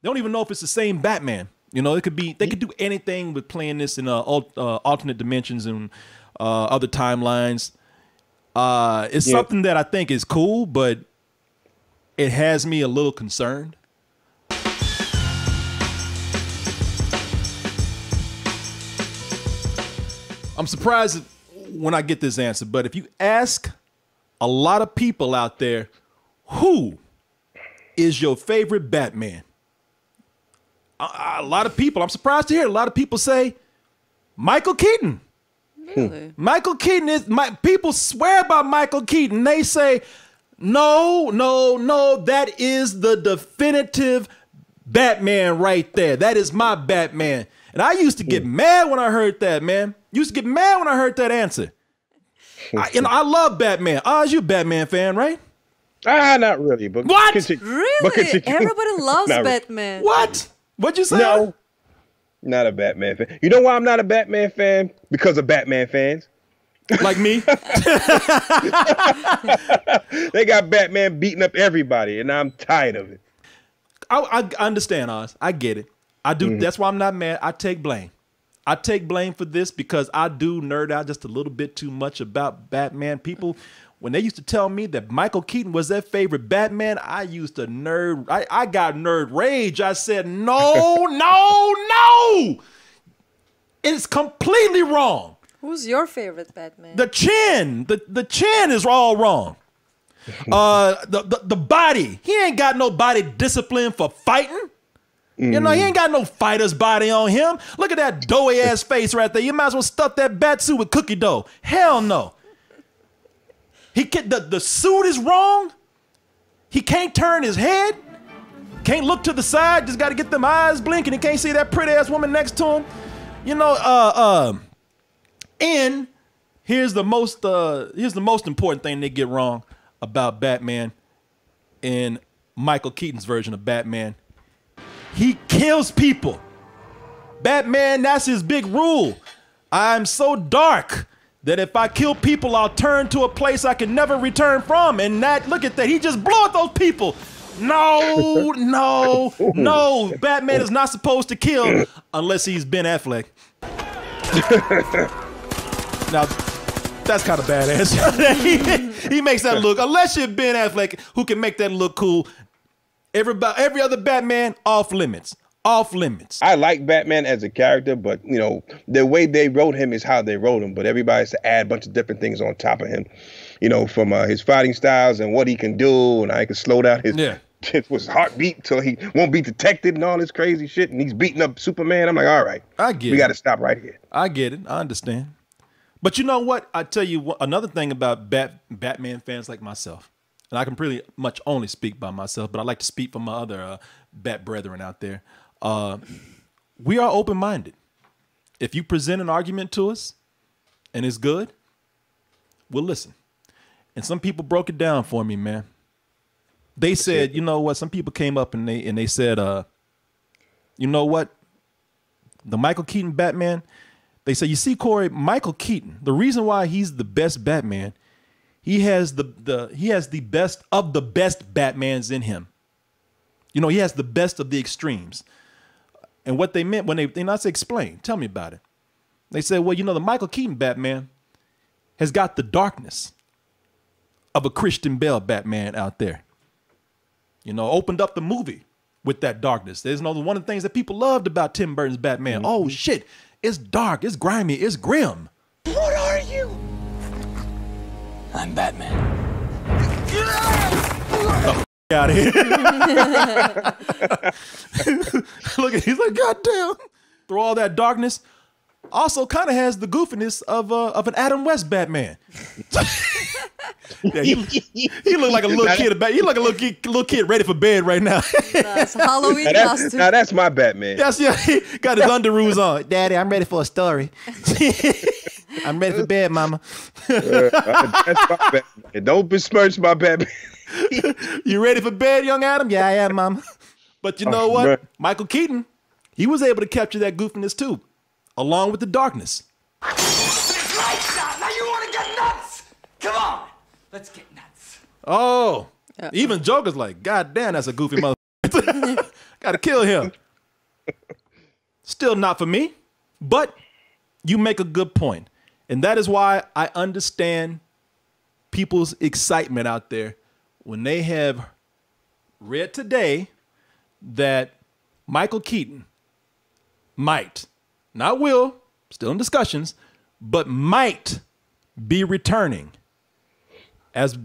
They don't even know if it's the same Batman. You know, it could be. They could do anything with playing this in alternate dimensions and other timelines. It's something that I think is cool, but it has me a little concerned. I'm surprised when I get this answer, but if you ask a lot of people out there, who is your favorite Batman? A lot of people, I'm surprised to hear a lot of people say Michael Keaton. Really? Michael Keaton is, people swear by Michael Keaton. They say, no, that is the definitive Batman right there. That is my Batman. And I used to get mad when I heard that, man. Used to get mad when I heard that answer. I love Batman. Oz, you a Batman fan, right? Not really. But what? Really? Everybody loves Batman. What? What'd you say? No, not a Batman fan. You know why I'm not a Batman fan? Because of Batman fans. Like me? They got Batman beating up everybody, and I'm tired of it. I understand, Oz. I get it. I do. That's why I'm not mad. I take blame. I take blame for this because I do nerd out just a little bit too much about Batman. People, when they used to tell me that Michael Keaton was their favorite Batman, I used to nerd. I got nerd rage. I said, no. It's completely wrong. Who's your favorite Batman? The chin. The chin is all wrong. The body. He ain't got no body discipline for fighting. You know, he ain't got no fighter's body on him. Look at that doughy ass face right there. You might as well stuff that bat suit with cookie dough. Hell no. The suit is wrong. He can't turn his head. Can't look to the side. Just got to get them eyes blinking. He can't see that pretty ass woman next to him. You know, and here's the most important thing they get wrong about Batman in Michael Keaton's version of Batman. He kills people. Batman, that's his big rule. I'm so dark that if I kill people, I'll turn to a place I can never return from. And look at that. He just blew at those people. No. Batman is not supposed to kill unless he's Ben Affleck. Now, that's kind of badass. he makes that look, unless you're Ben Affleck, who can make that look cool. Every other Batman, off limits. Off limits. I like Batman as a character, but you know, the way they wrote him is how they wrote him. But everybody has to add a bunch of different things on top of him. You know, from his fighting styles and what he can do, and how he can slow down his heartbeat till he won't be detected and all this crazy shit. And he's beating up Superman. I'm like, all right, we got to stop right here. I get it. I understand. But you know what? I tell you what, another thing about Batman fans like myself. And I can pretty much only speak by myself, but I like to speak for my other Bat brethren out there. We are open-minded. If you present an argument to us and it's good, we'll listen. And some people broke it down for me, man. They said, you know what? Some people came up and they said, you know what? The Michael Keaton Batman, they say, you see, Corey, Michael Keaton, the reason why he's the best Batman, he has the best of the best Batmans in him. You know, he has the best of the extremes. And what they meant when I said, explain, tell me about it. They said, well, you know, the Michael Keaton Batman has got the darkness of a Christian Bale Batman out there. You know, opened up the movie with that darkness. There's one of the things that people loved about Tim Burton's Batman. Oh, shit, it's dark, it's grimy, it's grim. What are you? I'm Batman. Oh, out of here. Look at, he's like, goddamn. Through all that darkness, also kind of has the goofiness of an Adam West Batman. Yeah, he looked like a little kid. He look like a little kid ready for bed right now. That's Halloween costume. Now that's my Batman. Yes, yeah, he got his underoos on. Daddy, I'm ready for a story. I'm ready for bed, Mama. That's my Batman. Don't besmirch my Batman. You ready for bed, young Adam? Yeah, I am, Mama. But you know what? Man. Michael Keaton, he was able to capture that goofiness too, along with the darkness. Lights out. Now you want to get nuts? Come on, let's get nuts. Oh, even Joker's like, God damn, that's a goofy mother. Gotta kill him. Still not for me, but you make a good point. And that is why I understand people's excitement out there when they have read today that Michael Keaton might, not will, still in discussions, but might be returning as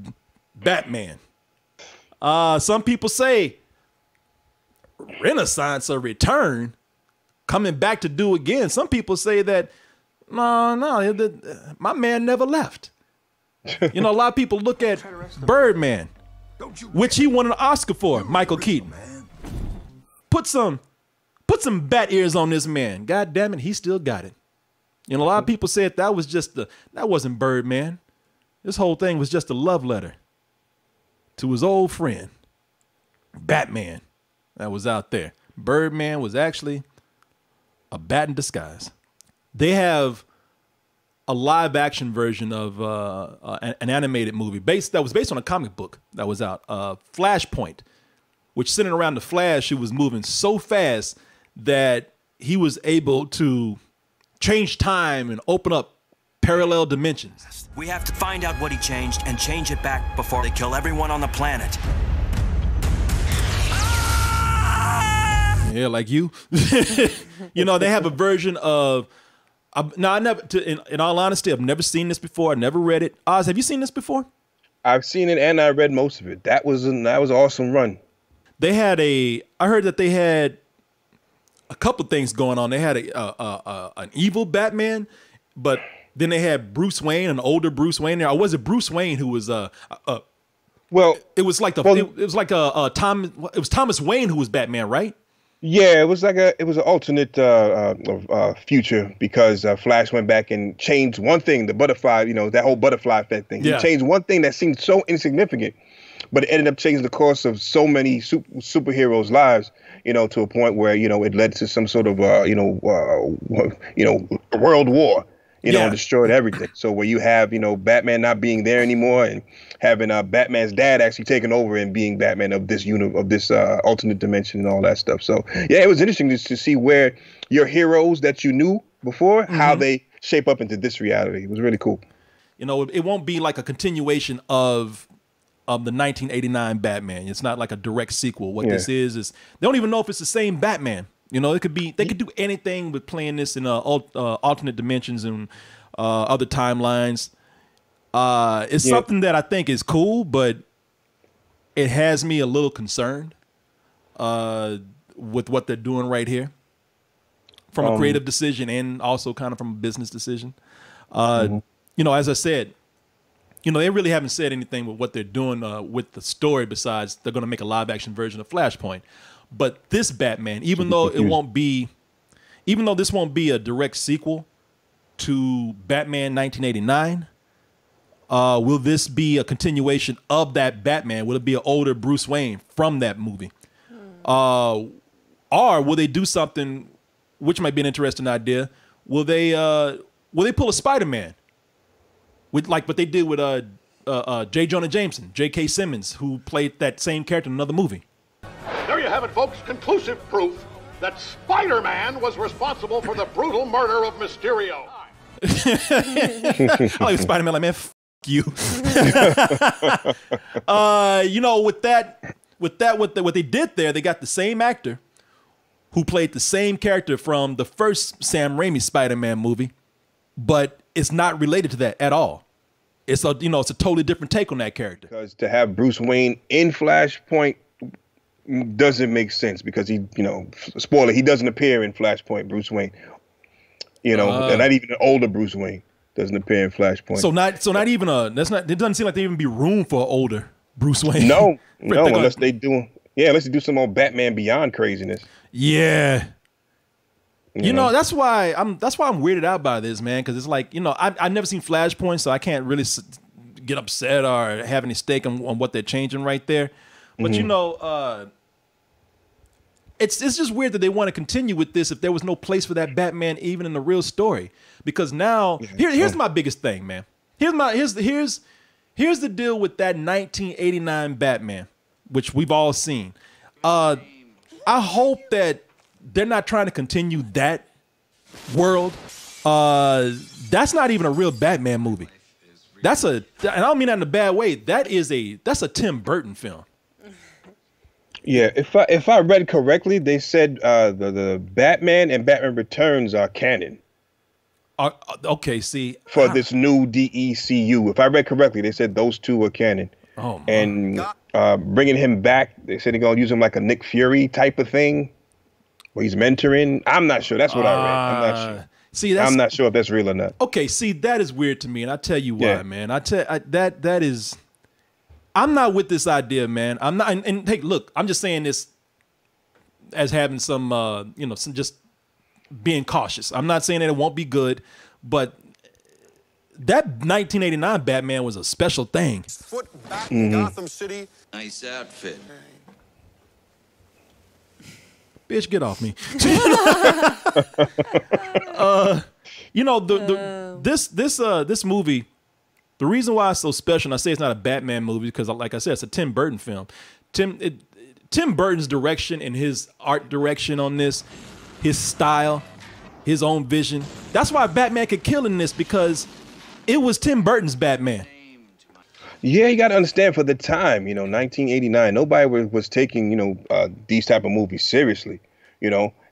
Batman. Some people say Renaissance or return, coming back to do again. Some people say that no, my man never left. You know, a lot of people look at Birdman, which he won an Oscar for, Michael Keaton. Put some bat ears on this man. God damn it, he still got it. You know, a lot of people said that wasn't Birdman. This whole thing was just a love letter to his old friend, Batman, that was out there. Birdman was actually a bat in disguise. They have a live action version of an animated movie that was based on a comic book that was out, Flashpoint, which centered around the Flash, who was moving so fast that he was able to change time and open up parallel dimensions. We have to find out what he changed and change it back before they kill everyone on the planet. Yeah, like you. You know, they have a version of. Now, in all honesty, I've never seen this before. I never read it. Oz, have you seen this before? I've seen it and I read most of it. That was an awesome run. They had I heard that they had a couple things going on. They had an evil Batman, but then they had Bruce Wayne, an older Bruce Wayne there. Or was it Bruce Wayne who was well, it was like Thomas Wayne who was Batman, right? Yeah, it was an alternate future because Flash went back and changed one thing, the butterfly, you know, that whole butterfly effect thing. Yeah. He changed one thing that seemed so insignificant, but it ended up changing the course of so many superheroes' lives, you know, to a point where, you know, it led to some sort of, a world war, you know, and destroyed everything. So where you have, you know, Batman not being there anymore and having Batman's dad actually taking over and being Batman of this alternate dimension and all that stuff. So yeah, it was interesting just to see where your heroes that you knew before, how they shape up into this reality. It was really cool. You know, it won't be like a continuation of the 1989 Batman. It's not like a direct sequel. What this is they don't even know if it's the same Batman. You know, they could do anything with playing this in alternate dimensions and other timelines. It's something that I think is cool, but it has me a little concerned with what they're doing right here from a creative decision and also kind of from a business decision. You know, as I said, you know, they really haven't said anything with what they're doing with the story besides they're going to make a live action version of Flashpoint. But this Batman, even though this won't be a direct sequel to Batman 1989, will this be a continuation of that Batman? Will it be an older Bruce Wayne from that movie? Or will they do something, which might be an interesting idea? Will they pull a Spider-Man with like what they did with J. Jonah Jameson, J.K. Simmons, who played that same character in another movie? There you have it, folks. Conclusive proof that Spider-Man was responsible for the brutal murder of Mysterio. I like Spider-Man, like, man, f you. You know, what they did there, they got the same actor who played the same character from the first Sam Raimi Spider-Man movie, but it's not related to that at all. It's a totally different take on that character. Because to have Bruce Wayne in Flashpoint doesn't make sense because he, you know, spoiler, he doesn't appear in Flashpoint, Bruce Wayne. You know, and not even an older Bruce Wayne doesn't appear in Flashpoint. It doesn't seem like there even be room for an older Bruce Wayne. No, unless they do some more Batman Beyond craziness. Yeah. You know, that's why I'm weirded out by this, man, because it's like, you know, I've never seen Flashpoint, so I can't really get upset or have any stake on what they're changing right there. But you know, it's just weird that they want to continue with this if there was no place for that Batman even in the real story. Because now, here's my biggest thing, man. Here's the deal with that 1989 Batman, which we've all seen. I hope that they're not trying to continue that world. That's not even a real Batman movie. And I don't mean that in a bad way. That's a Tim Burton film. Yeah, if I read correctly, they said the Batman and Batman Returns are canon. Okay, see. For this new DECU. If I read correctly, they said those two were canon. Oh, my. And bringing him back, they said they're going to use him like a Nick Fury type of thing, where he's mentoring. I'm not sure. That's what I read. I'm not sure. See, I'm not sure if that's real or not. Okay, see, that is weird to me, and I tell you why, man. That is. I'm not with this idea, man. I'm not. And hey, look, I'm just saying this as having some, some just being cautious. I'm not saying that it won't be good, but that 1989 Batman was a special thing. Foot back in Gotham City. Nice outfit. Bitch, get off me. This movie, the reason why it's so special, and I say it's not a Batman movie because, like I said, it's a Tim Burton film. Tim Burton's direction and his art direction on this, his style, his own vision. That's why Batman could kill in this, because it was Tim Burton's Batman. Yeah, you got to understand, for the time, 1989, nobody was taking, these type of movies seriously,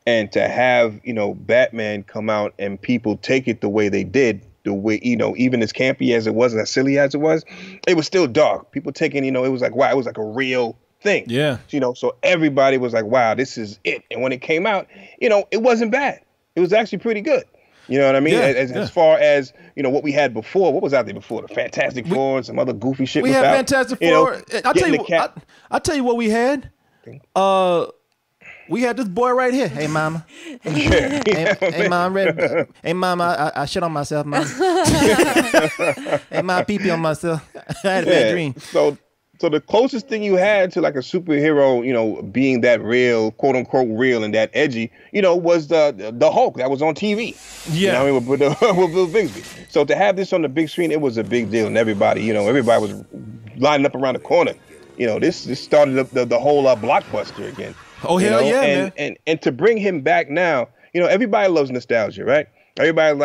and to have, Batman come out and people take it the way they did, the way, even as campy as it was and as silly as it was still dark. People taking, it was like, wow, it was like a real thing. Yeah. So everybody was like, wow, this is it. And when it came out, it wasn't bad. It was actually pretty good. You know what I mean? Yeah, as far as, what we had before, what was out there before? The Fantastic Four and some other goofy shit. We had Fantastic Four. I'll tell you what we had. We had this boy right here. Hey, mama. Hey, mama. Hey, mama, I shit on myself, mama. Hey, mama, pee-pee on myself. I had a bad dream. So the closest thing you had to like a superhero, being that real, quote unquote real and that edgy, was the Hulk that was on TV. Yeah. With Bill Bixby. So to have this on the big screen, it was a big deal, and everybody was lining up around the corner. This started up the whole blockbuster again. Oh hell yeah, man. And to bring him back now, everybody loves nostalgia, right? Everybody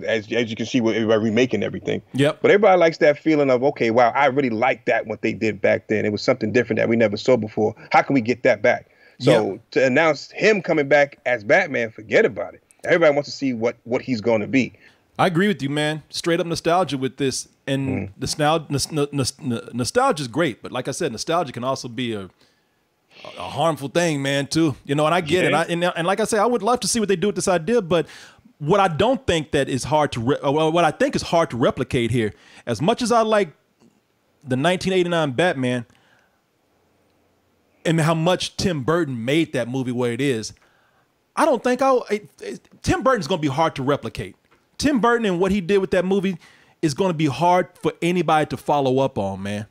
as you can see, with everybody remaking everything. Yep. But everybody likes that feeling of, okay, wow, I really like that what they did back then. It was something different that we never saw before. How can we get that back? So to announce him coming back as Batman, forget about it. Everybody wants to see what he's going to be. I agree with you, man. Straight up nostalgia with this, and nostalgia is great, but like I said, nostalgia can also be a harmful thing, man. Too, and I get it. And like I say, I would love to see what they do with this idea, but. What I don't think that is hard to, what I think is hard to replicate here, as much as I like the 1989 Batman and how much Tim Burton made that movie where it is, I don't think Tim Burton's going to be hard to replicate. Tim Burton and what he did with that movie is going to be hard for anybody to follow up on, man.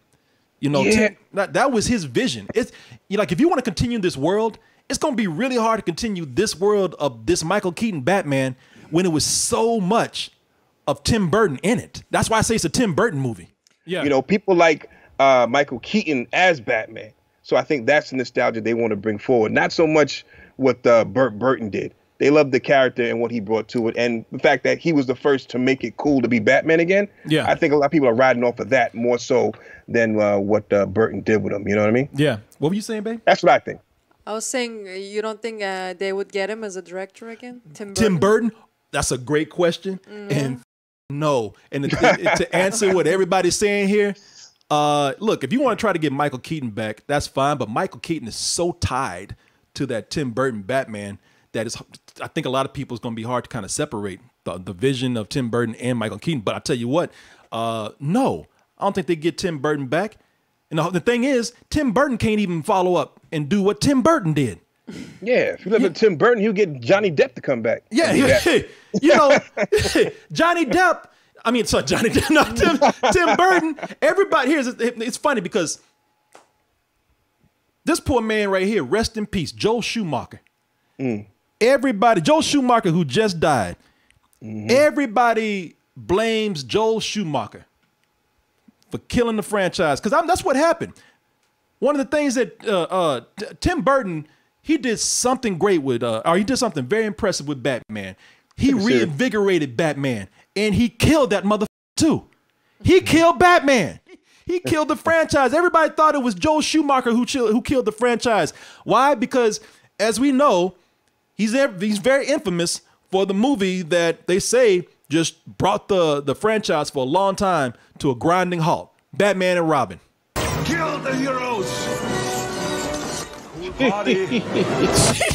That was his vision. It's like, if you want to continue this world, it's going to be really hard to continue this world of this Michael Keaton Batman when it was so much of Tim Burton in it. That's why I say it's a Tim Burton movie. Yeah. People like Michael Keaton as Batman. So I think that's the nostalgia they want to bring forward. Not so much what Burt Burton did. They loved the character and what he brought to it. And the fact that he was the first to make it cool to be Batman again. Yeah. I think a lot of people are riding off of that more so than what Burton did with him. You know what I mean? Yeah. What were you saying, babe? That's what I think. I was saying, you don't think they would get him as a director again? Tim Burton? That's a great question. And no. And to answer what everybody's saying here, look, if you want to try to get Michael Keaton back, that's fine. But Michael Keaton is so tied to that Tim Burton Batman that I think a lot of people is going to be hard to kind of separate the vision of Tim Burton and Michael Keaton. But I tell you what, no, I don't think they get Tim Burton back. And the thing is, Tim Burton can't even follow up and do what Tim Burton did. Yeah, if you look at Tim Burton, he'll get Johnny Depp to come back. Yeah, Johnny Depp. I mean, sorry, Johnny Depp, not Tim Burton. Everybody it's funny because this poor man right here, rest in peace, Joel Schumacher. Everybody, Joel Schumacher, who just died. Everybody blames Joel Schumacher for killing the franchise, because that's what happened. One of the things that Tim Burton he did something great with, or he did something very impressive with Batman. He reinvigorated Batman, and he killed that motherfucker too. He killed Batman. He killed the franchise. Everybody thought it was Joel Schumacher who killed the franchise. Why? Because as we know, he's very infamous for the movie that they say just brought the franchise for a long time to a grinding halt. Batman and Robin. Kill the heroes!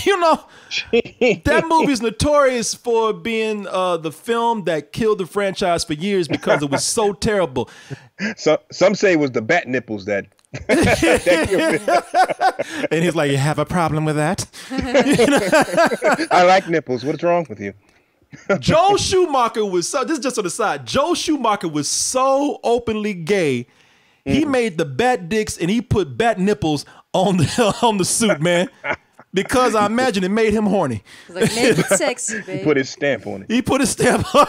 You know, that movie's notorious for being the film that killed the franchise for years because it was so terrible. So some say it was the bat nipples that and he's like, you have a problem with that? I like nipples. What's wrong with you? Joel Schumacher was so, this is just on the side, Joel Schumacher was so openly gay, he made the bat dicks and he put bat nipples on the suit, man. Because I imagine it made him horny. Like, make it sexy, baby. He put his stamp on it. He put his stamp on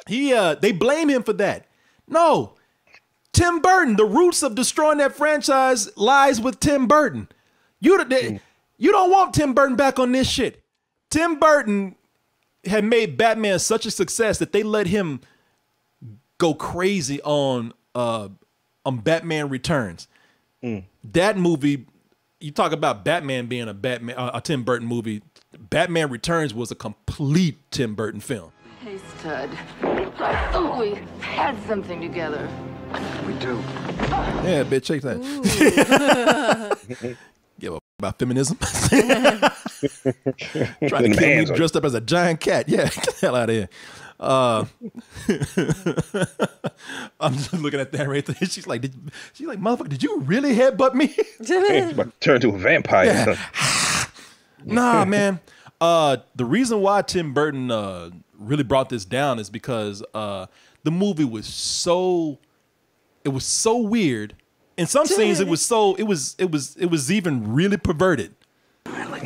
they blame him for that. No. Tim Burton, the roots of destroying that franchise lies with Tim Burton. You don't want Tim Burton back on this shit. Tim Burton had made Batman such a success that they let him go crazy on Batman Returns. That movie, you talk about Batman being a Tim Burton movie. Batman Returns was a complete Tim Burton film. Hey, stud. I thought we had something together. We do. Yeah, bitch, check that. Give a about feminism. Trying to kill me dressed up as a giant cat. Yeah, get the hell out of here. I'm just looking at that right there. She's like, motherfucker, did you really headbutt me? He's about to turn into a vampire. Yeah. Nah, man. The reason why Tim Burton really brought this down is because the movie was so weird. In some scenes, it was even really perverted.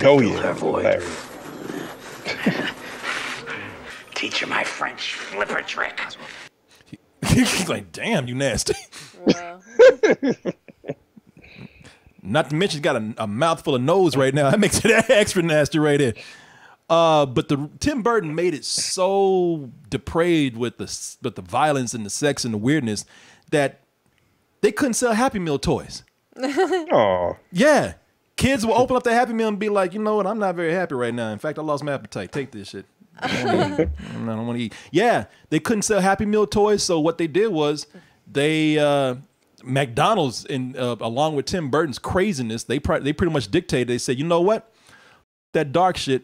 Oh yeah, Teach you my French flipper trick. He's like, damn, you nasty. Wow. Not to mention, he's got a mouthful of nose right now. That makes it extra nasty right there. But Tim Burton made it so depraved with the violence and the sex and the weirdness that they couldn't sell Happy Meal toys. Oh. Yeah. Kids will open up their Happy Meal and be like, you know what, I'm not very happy right now. In fact, I lost my appetite. Take this shit. I don't want to eat. Yeah, they couldn't sell Happy Meal toys, so what they did was they McDonald's, along with Tim Burton's craziness, they pretty much dictated. They said, you know what, that dark shit,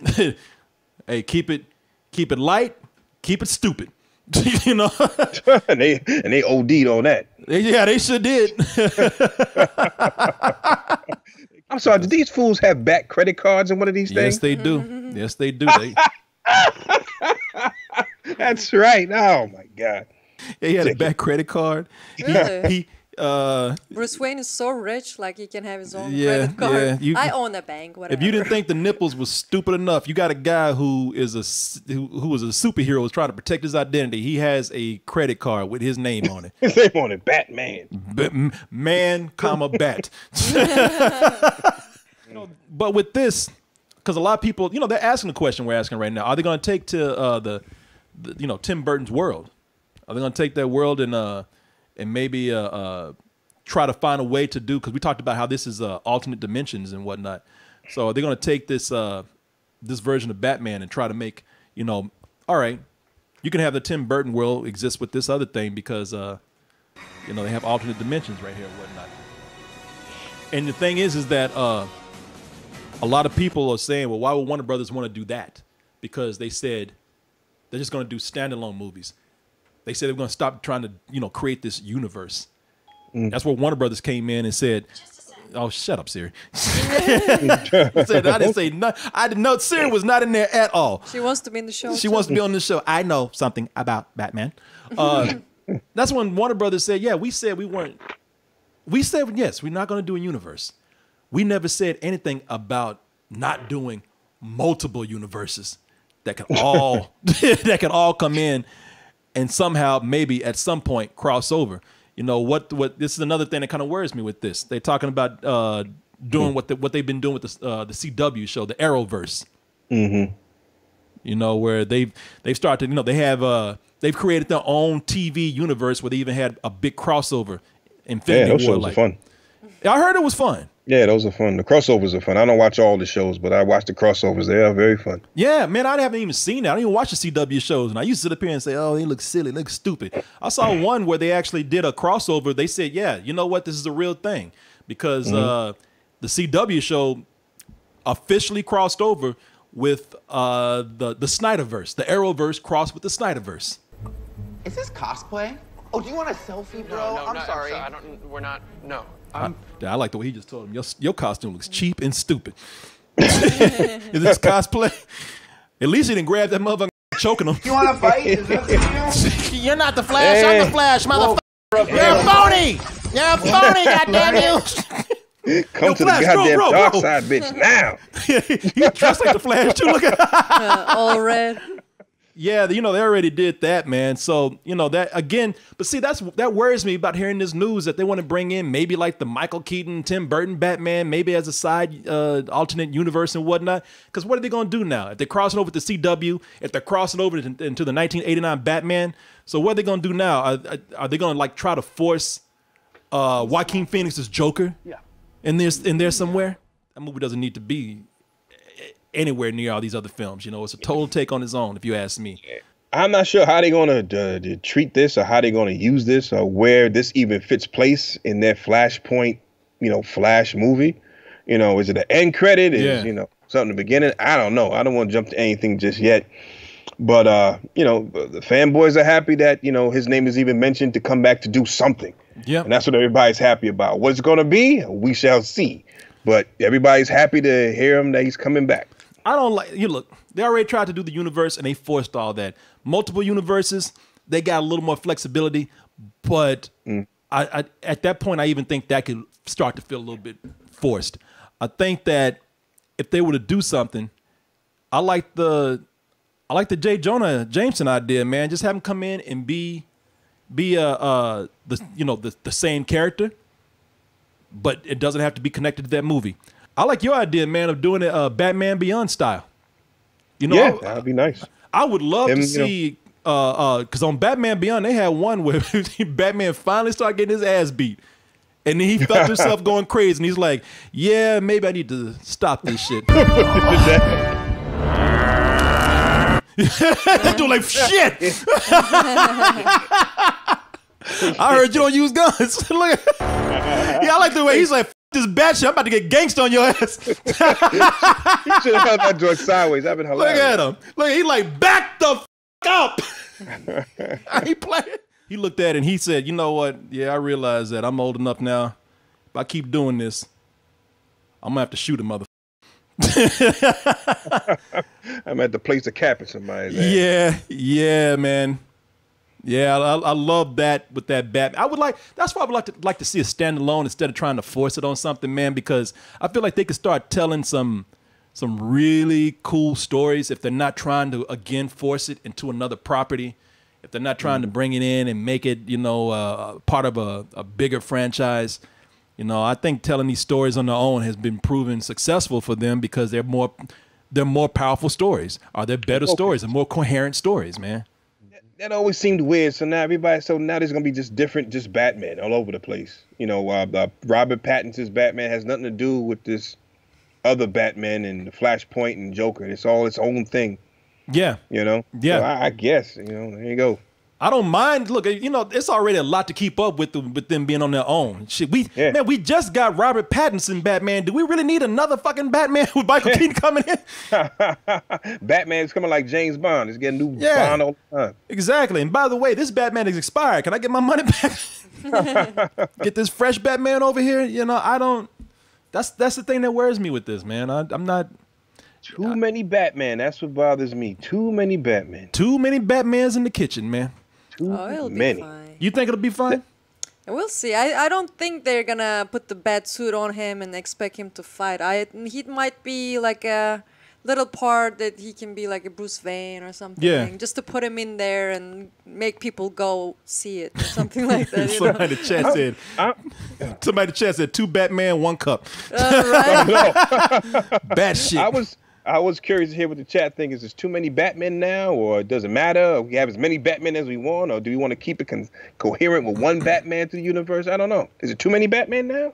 hey, keep it light, keep it stupid. You know, and they OD'd on that. Yeah, they sure did. I'm sorry, do these fools have back credit cards in one of these things? Yes, they do. Yes, they do. That's right. Oh my God. Yeah, he had a back credit card. Really? He Bruce Wayne is so rich, like he can have his own credit card. Yeah, I own a bank, whatever. If you didn't think the nipples was stupid enough, you got a guy who was a superhero, was trying to protect his identity. He has a credit card with his name on it. His name on it, Batman. Man, comma, bat. But with this, because a lot of people, they're asking the question we're asking right now. Are they going to take to the Tim Burton's world? Are they going to take that world and maybe try to find a way to do, because we talked about how this is alternate dimensions and whatnot. So they're going to take this this version of Batman and try to make, all right, you can have the Tim Burton world exist with this other thing because, they have alternate dimensions right here and whatnot. And the thing is that a lot of people are saying, well, why would Warner Brothers want to do that? Because they said they're just going to do standalone movies. They said they were going to stop trying to, create this universe. That's where Warner Brothers came in and said, "Oh, shut up, Siri." I didn't say nothing. I didn't know Siri was not in there at all. She wants to be in the show. She wants to be on the show. I know something about Batman. That's when Warner Brothers said, "Yeah, we said we weren't. We said yes, we're not going to do a universe. We never said anything about not doing multiple universes that can all come in." And somehow, maybe at some point, cross over. What? This is another thing that kind of worries me with this. They're talking about doing what they've been doing with the CW show, the Arrowverse. You know, where they've started, you know, they've created their own TV universe where they even had a big crossover. Infinity those War, shows are fun. I heard it was fun. Yeah, those are fun. The crossovers are fun. I don't watch all the shows, but I watch the crossovers. They are very fun. Yeah, man, I haven't even seen that. I don't even watch the CW shows. And I used to sit up here and say, oh, they look silly, they look stupid. I saw one where they actually did a crossover. They said, yeah, you know what? This is a real thing. Because the CW show officially crossed over with the Snyderverse. The Arrowverse crossed with the Snyderverse. Is this cosplay? Oh, do you want a selfie, bro? No, I'm sorry. I don't. We're not. No. I like the way he just told him, your costume looks cheap and stupid. Is this cosplay? At least he didn't grab that motherfucker choking him. You want to fight? Is that you? You're not the Flash. I'm the Flash, motherfucker. You're a phony. You're a phony, goddamn you. Come to Flash, the goddamn bro. dark side, bitch, now. He dressed like the Flash too. Look at All red. Yeah, you know, they already did that, man. So, you know, that again, but see, that worries me about hearing this news that they want to bring in maybe like the Michael Keaton, Tim Burton Batman, maybe as a side alternate universe and whatnot. Because what are they going to do now? If they're crossing over to CW, if they're crossing over into the 1989 Batman, so what are they going to do now? Are they going to like try to force Joaquin Phoenix's Joker in there somewhere? That movie doesn't need to be anywhere near all these other films. You know, it's a total take on its own, if you ask me. I'm not sure how they're going to treat this or how they're going to use this or where this even fits place in their Flashpoint, you know, Flash movie. You know, is it an end credit? Is, you know, something in the beginning? I don't know. I don't want to jump to anything just yet. But, you know, the fanboys are happy that, you know, his name is even mentioned to come back to do something. Yeah. And that's what everybody's happy about. What it's going to be, we shall see. But everybody's happy to hear him that he's coming back. I don't like, you look, they already tried to do the universe and they forced all that. Multiple universes, they got a little more flexibility, but I at that point, I even think that could start to feel a little bit forced. I think that if they were to do something, I like the J. Jonah Jameson idea, man. Just have him come in and be the same character, but it doesn't have to be connected to that movie. I like your idea, man, of doing it Batman Beyond style. You know, yeah, that'd be nice. I would love to see, because on Batman Beyond, they had one where Batman finally started getting his ass beat. And then he felt himself going crazy. And he's like, yeah, maybe I need to stop this shit. Dude, like, shit. I heard you don't use guns. Look at, I like the way he's like, this bad shit, I'm about to get gangsta on your ass. You should have held that joint sideways. That'd been hilarious. Look at him. Look, he like, back the up. I ain't playing. He looked at it and he said, you know what? Yeah, I realize that I'm old enough now. If I keep doing this, I'm gonna have to shoot a mother. I'm at the place of capping somebody's ass. Yeah, man. Yeah, I love that with that Batman. That's why I would like to see a standalone instead of trying to force it on something, man, because I feel like they could start telling some really cool stories if they're not trying to, again, force it into another property, if they're not trying to bring it in and make it, you know, part of a bigger franchise. You know, I think telling these stories on their own has been proven successful for them because they're more powerful stories. Are they better stories and more coherent stories, man? That always seemed weird. So now now there's gonna be just different, just Batman all over the place. You know, Robert Pattinson's Batman has nothing to do with this other Batman and the Flashpoint and Joker. It's all its own thing. Yeah. You know. Yeah. So I guess, you know, there you go. I don't mind. Look, you know, it's already a lot to keep up with them being on their own. Shit, man, we just got Robert Pattinson Batman. Do we really need another fucking Batman with Michael Keaton coming in? Batman's coming like James Bond. He's getting new Bond all the time. Exactly. And by the way, this Batman is expired. Can I get my money back? Get this fresh Batman over here? You know, I don't. That's the thing that worries me with this, man. I'm not. Too many Batman. That's what bothers me. Too many Batman. Too many Batmans in the kitchen, man. It'll be fine. You think it'll be fine? We'll see. I don't think they're gonna put the bat suit on him and expect him to fight. He might be like little part that he can be like a Bruce Wayne or something. Yeah. Just to put him in there and make people go see it or something like that. Somebody in the chat said. Somebody in the chat said 2 Batman, 1 cup. Right. Bad shit. I was curious to hear what the chat thinks. Is there too many Batmen now, or does it matter? Or we have as many Batmen as we want, or do we want to keep it coherent with one Batman to the universe? I don't know. Is it too many Batmen now?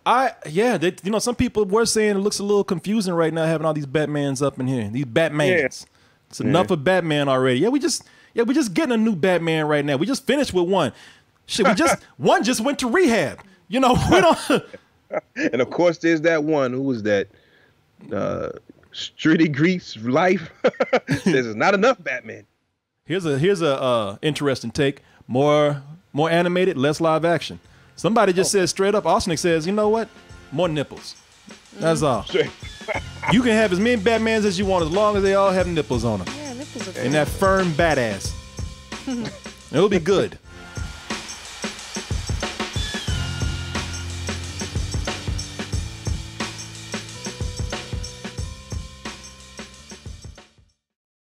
Some people were saying it looks a little confusing right now having all these Batmans up in here. These Batmans. Yeah. It's enough of Batman already. We just getting a new Batman right now. We just finished with one. Shit, one just went to rehab. We don't. And of course, there's that one. Who was that? Streety Grease Life. There's not enough Batman. Here's a interesting take. More animated, less live action. Somebody just says straight up. Arsenic says, you know what? More nipples. That's all. You can have as many Batmans as you want as long as they all have nipples on them. Yeah, nipples are and that firm badass. It'll be good.